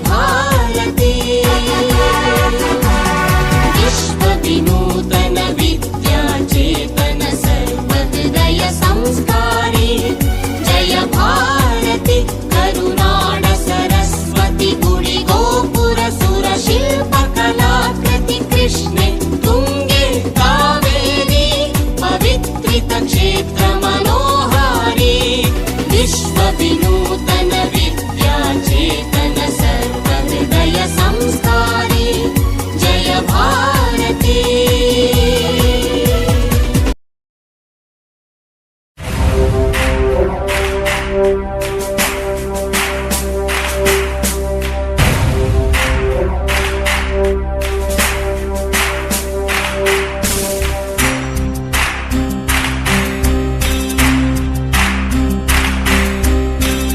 भारती विश्व विनूतन विद्या चेतन सर्वहृदय संस्कारी जय भारती करुणाड सरस्वती गुडी गोपुर सुर शिल्प कलाकृति कृष्णे तुंगे कावेरी पवित्रित क्षेत्र मनोहारी विश्व विनूतन विद्या चेतन सर्वहृदय संस्कारी जय भारती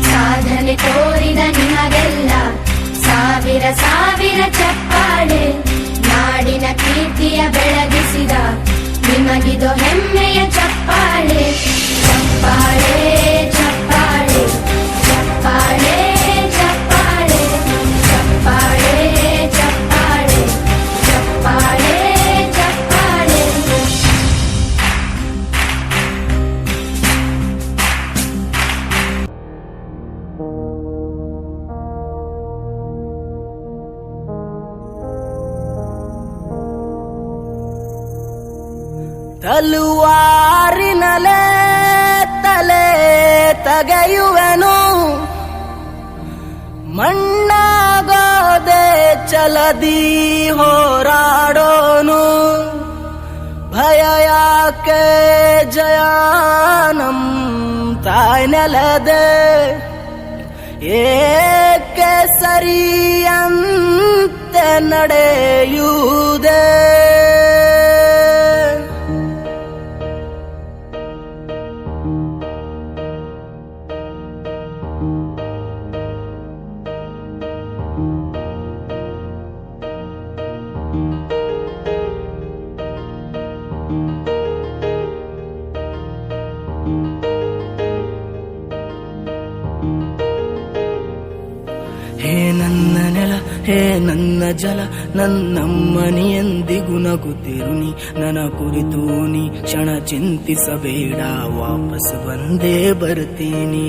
ಸಾಧನೆ ತೋರಿದ ನಿಮಗೆಲ್ಲ ಸಾವಿರ ಸಾವಿರ ಚಪ್ಪಾಳೆ ನಾಡಿನ ಕೀರ್ತಿಯ ಬೆಳಗಿಸಿದ ನಿಮಗಿದು ಹೆಮ್ಮೆಯ ಚಪ್ಪಾಳೆ ಚಪ್ಪಾಳೆ ಚಪ್ಪಾಳೆ ಚಪ್ಪಾಳೆ ಚಪ್ಪಾಳೆ ಚಪ್ಪಾಳೆ ಚಪ್ಪಾಳೆ ಚಪ್ಪಾಳೆ ಚಪ್ಪಾಳೆ ತಲುವಾರಿನಲೆ ತಲೆ ತಗೆಯುವೆನು ಮಣ್ಣಾಗೋದೆ ಚಲದಿ ಹೋರಾಡೋನು ಭಯ ಯಾಕೆ ಜಯಾನಂ ತಾಯ್ನೆಲದೆ ಏಕೆ ಸರಿಯಂತೆ ನಡೆಯುವುದೇ ಹೇ ನನ್ನ ನೆಲ ಹೇ ನನ್ನ ಜಲ ನನ್ನಮ್ಮನಿ ಎಂದಿಗೂ ನಗುತ್ತಿರುನಿ ನನ್ನ ಕುರಿತು ನೀ ಕ್ಷಣ ಚಿಂತಿಸಬೇಡ ವಾಪಸ್ ಬಂದೇ ಬರ್ತೀನಿ